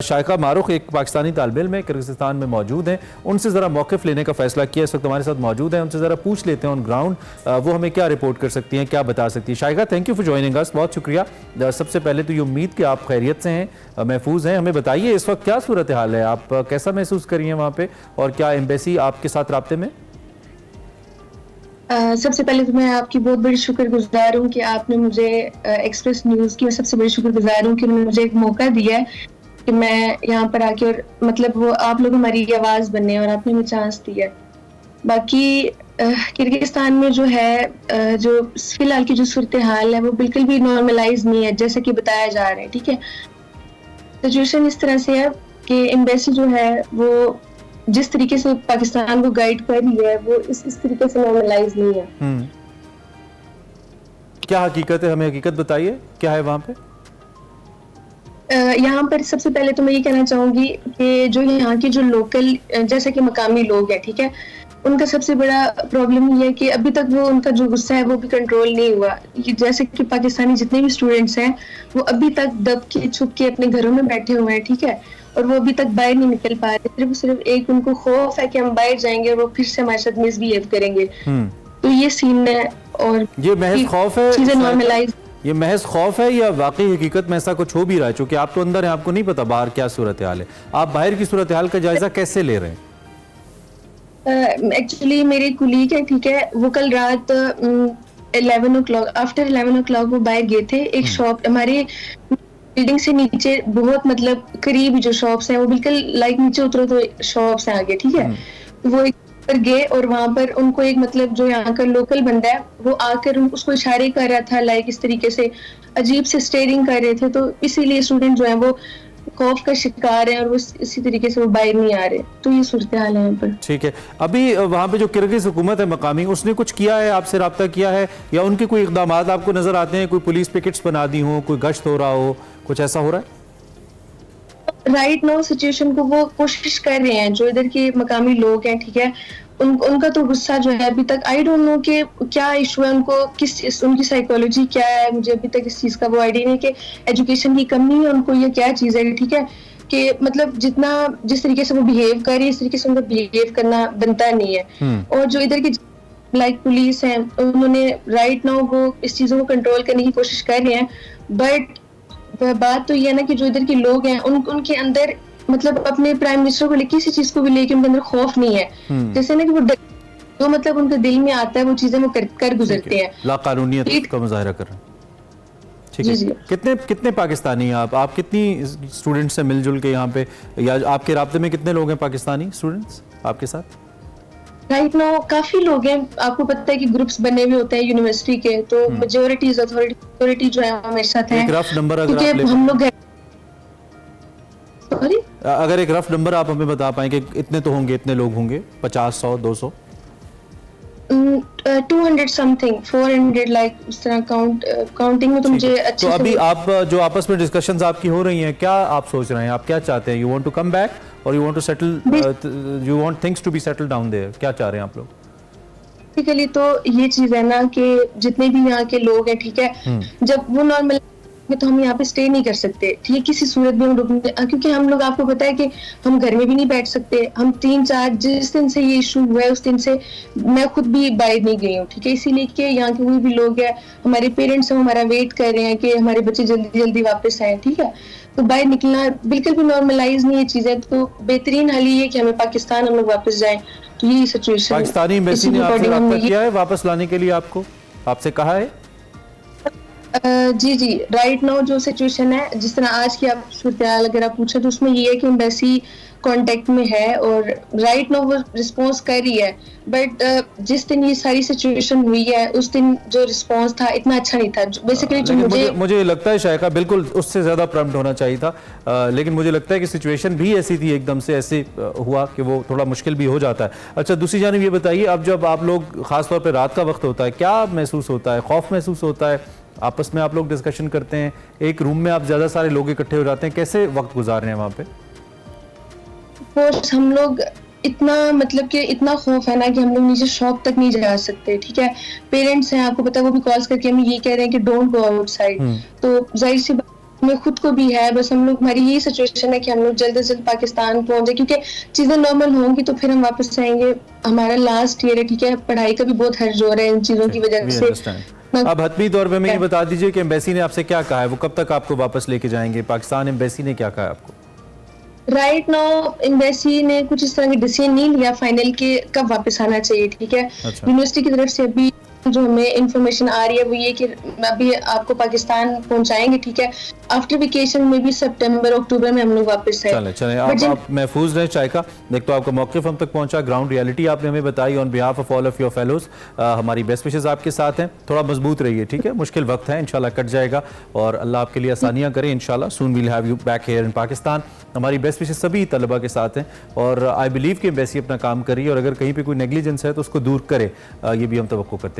शाइका मारूख एक पाकिस्तानी तालिब इल्म है, किर्गिस्तान में मौजूद हैं। उनसे ज़रा मौक़िफ़ लेने का फ़ैसला किया, इस वक्त हमारे साथ मौजूद हैं। उनसे ज़रा पूछ लेते हैं ऑन ग्राउंड वो हमें क्या रिपोर्ट कर सकती हैं, क्या बता सकती हैं। Shaika, thank you for joining us, बहुत शुक्रिया। सबसे पहले तो ये उम्मीद कि आप खैरियत से हैं, महफूज हैं। हमें बताइए इस वक्त क्या सूरत हाल है, आप कैसा महसूस करी हैं वहाँ पर, और क्या एम्बेसी आपके साथ राब्ते में? सबसे पहले तो मैं आपकी बहुत बड़ी शुक्रगुजार हूँ कि आपने मुझे एक्सप्रेस न्यूज़ की मैं सबसे बड़ी शुक्रगुजार हूँ कि उन्होंने मुझे एक मौका दिया है कि मैं यहाँ पर आके और मतलब वो आप लोग हमारी आवाज़ बने और आपने मुझे चांस दिया है। बाकी किर्गिस्तान में जो है जो फिलहाल की जो सूरत हाल है वो बिल्कुल भी नॉर्मलाइज नहीं है जैसे कि बताया जा रहा है। ठीक है, सिचुएशन इस तरह से है कि एम्बेसी जो है वो जिस तरीके से पाकिस्तान को गाइड कर रही है वो इस तरीके से नॉर्मलाइज नहीं है। क्या हकीकत है, हमें हकीकत बताइए, क्या है वहाँ पे? यहाँ पर सबसे पहले तो मैं ये कहना चाहूंगी कि जो यहाँ के जो लोकल जैसे कि मकामी लोग हैं, ठीक है, उनका सबसे बड़ा प्रॉब्लम ये है कि अभी तक वो उनका जो गुस्सा है वो भी कंट्रोल नहीं हुआ। जैसे कि पाकिस्तानी जितने भी स्टूडेंट्स हैं वो अभी तक दब के छुप के अपने घरों में बैठे हुए हैं, ठीक है, और वो अभी तक बाहर नहीं निकल पा रहे। सिर्फ एक उनको खौफ है कि हम बाहर जाएंगे और वो फिर से हमारे साथ मिसबिहेव करेंगे। तो ये सीन है। और ये महज खौफ है, चीजें नॉर्मलाइज, ये महज खौफ है या वाकई हकीकत में ऐसा कुछ हो भी रहा है? क्योंकि आप तो अंदर हैं, आपको नहीं पता बाहर क्या सूरत हाल है। आप बाहर की सूरत हाल का जायजा कैसे ले रहे हैं? एक्चुअली मेरे कुलीग है, ठीक है, वो कल रात 11 ओ क्लॉक आफ्टर 11 ओ क्लॉक वो बाहर गए थे। एक शॉप हमारे बिल्डिंग से नीचे बहुत मतलब करीब जो शॉप्स हैं वो बिल्कुल लाइक नीचे उतरो तो शॉप्स हैं आगे, ठीक है। वो एक पर गए और वहां पर उनको एक मतलब जो यहाँ का लोकल बंदा है वो आकर उसको इशारे कर रहा था, लाइक इस तरीके से अजीब से स्टेयरिंग कर रहे थे। तो इसीलिए स्टूडेंट जो है वो खौफ का शिकार है और वो इसी तरीके से वो बाहर नहीं आ रहे। तो ये सूरत हाल है यहाँ पर। ठीक है, अभी वहाँ पे जो किर्गिज हुकूमत है मकामी, उसने कुछ किया है, आपसे रब्ता किया है, या उनके कोई इकदाम आपको नजर आते हैं? कोई पुलिस पिकेट्स बना दी हो, कोई गश्त हो रहा हो, कुछ ऐसा हो रहा है? राइट नाउ सिचुएशन को वो कोशिश कर रहे हैं, जो इधर के मकामी लोग हैं, ठीक है, उनका तो गुस्सा जो है अभी तक आई डोंट नो कि क्या इशू है उनको, किस उनकी साइकोलॉजी क्या है, मुझे अभी तक इस चीज का वो आइडिया नहीं कि एजुकेशन की कमी है उनको, ये क्या चीज है, ठीक है, कि मतलब जिस तरीके से वो बिहेव कर रही है इस तरीके से उनको बिहेव करना बनता नहीं है। और जो इधर की लाइक पुलिस है उन्होंने राइट नाउ वो इस चीजों को कंट्रोल करने की कोशिश कर रहे हैं। बट बात तो ये है ना कि जो इधर के लोग हैं उनके अंदर मतलब अपने प्राइम मिनिस्टर को लेकर किसी चीज को भी लेकर उनके अंदर खौफ नहीं है। जैसे ना कि वो जो मतलब उनके दिल में आता है वो चीजें वो कर गुजरते हैं, लाकानूनियत का मुजाहरा कर रहे हैं। ठीक है, कितने पाकिस्तानी आप कितनी स्टूडेंट्स से मिलजुल के यहाँ पे, या आपके राब्ते में कितने लोग हैं पाकिस्तानी स्टूडेंट्स आपके साथ? राइट नाउ काफी लोग हैं। आपको पता है कि ग्रुप्स बने हुए होते हैं यूनिवर्सिटी के, तो मेजॉरिटी जो है हमारे साथ है। एक रफ नंबर अगर एक रफ नंबर आप हमें बता पाएं कि इतने तो होंगे, इतने लोग होंगे, 50, 100, 200? 200 समथिंग, 400 लाइक उस तरह काउंटिंग में तो मुझे अच्छे तो अभी आप जो आपस में डिस्कशंस आपकी हो रही हैं, क्या आप सोच रहे हैं, आप क्या चाहते हैं? You want to come back और you want to settle, you want things to be settle down there, क्या चाह रहे हैं आप लोग? बेसिकली तो ये चीज है ना कि जितने भी यहाँ के लोग हैं, ठीक है, जब वो नॉर्मल तो हम यहाँ पे स्टे नहीं कर सकते, ठीक है, किसी सूरत में हम रुकने, क्योंकि हम लोग आपको पता है कि हम घर में भी नहीं बैठ सकते। हम 3-4 जिस दिन से ये इशू हुआ है उस दिन से मैं खुद भी बाहर नहीं गई हूँ, ठीक है, इसीलिए कि यहाँ के कोई भी लोग हैं, हमारे पेरेंट्स हैं, हमारा वेट कर रहे हैं कि हमारे बच्चे जल्दी जल्दी वापस आए, ठीक है। तो बाहर निकलना बिल्कुल भी नॉर्मलाइज नहीं है चीजें। तो बेहतरीन हल ये है कि हमें पाकिस्तान हम लोग वापस जाए। तो यही सिचुएशन। पाकिस्तानी एम्बेसी ने आपसे रब्ता किया है वापस लाने के लिए? आपसे कहा है? जी राइट नाउ जो सिचुएशन है, जिस तरह आज की आप सूरत हाल अगर आप पूछे तो उसमें ये है कि एम्बेसी कांटेक्ट में है और राइट नाउ वो रिस्पांस कर रही है। बट जिस दिन ये सारी सिचुएशन हुई है उस दिन जो रिस्पांस था इतना अच्छा नहीं था। बेसिकली जो मुझे लगता है शायका बिल्कुल उससे ज्यादा प्रॉम्प्ट होना चाहिए था, लेकिन मुझे लगता है कि सिचुएशन भी ऐसी थी, एकदम से ऐसे हुआ कि वो थोड़ा मुश्किल भी हो जाता है। अच्छा, दूसरी जानिब ये बताइए, अब जब आप लोग खासतौर पर रात का वक्त होता है, क्या महसूस होता है? खौफ महसूस होता है? आपस में आप लोग डिस्कशन करते हैं, एक रूम में आप ज्यादा सारे लोग इकट्ठे हो जाते हैं, कैसे वक्त गुजार रहे हैं वहाँ पे? हम लोग इतना मतलब कि इतना खौफ है ना कि हम लोग नीचे शॉप तक नहीं जा सकते, ठीक है। पेरेंट्स हैं, आपको पता है, वो भी कॉल्स करके हमें ये कह रहे हैं कि डोंट गो आउटसाइड। तो जाहिर सी हमें खुद को भी है, बस हम लोग, हमारी यही सिचुएशन है कि हम लोग जल्द से जल्द पाकिस्तान पहुंच जाए, क्योंकि चीजें नॉर्मल होंगी तो फिर हम वापस आएंगे। हमारा लास्ट ईयर है, ठीक है, पढ़ाई का भी बहुत हर्ज हो रहा है इन चीजों की वजह वी से। अंडरस्टैंड। अब हतमी तौर पे हमें ये बता दीजिए कि एम्बेसी ने आपसे क्या कहा है, वो कब तक आपको वापस लेके जाएंगे? पाकिस्तान एम्बेसी ने क्या कहा है आपको? राइट नाउ एम्बेसी ने कुछ इस तरह की डिसीजन नहीं लिया फाइनल के कब वापस आना चाहिए, ठीक है। अच्छा। यूनिवर्सिटी की तरफ से अभी जो हमें इंफॉर्मेशन आ रही है वो ये कि अभी आपको पाकिस्तान पहुंचाएंगे, ठीक है, आफ्टर वेकेशन में भी सितंबर अक्टूबर में हम लोग वापस आए। चले चले, आप महफूज रहें चाइका। देख तो आपका मौक़िफ़ हम तक पहुंचा, ग्राउंड रियलिटी आपने हमें बताई on behalf of all of your fellows. हमारी बेस्ट विशेस आपके साथ हैं, थोड़ा मजबूत रहिए, ठीक है। मुश्किल वक्त है, इंशाल्लाह कट जाएगा और अल्लाह आपके लिए आसानियाँ करे इंशाल्लाह। Soon we'll have you back here in Pakistan. हमारी बेस्ट विशेस सभी तलबा के साथ हैं और आई बिलीव कि एम्बेसी अपना काम कर रही है और अगर कहीं पर कोई नेग्लिजेंस है तो उसको दूर करे, ये भी हम तवक्को करते हैं।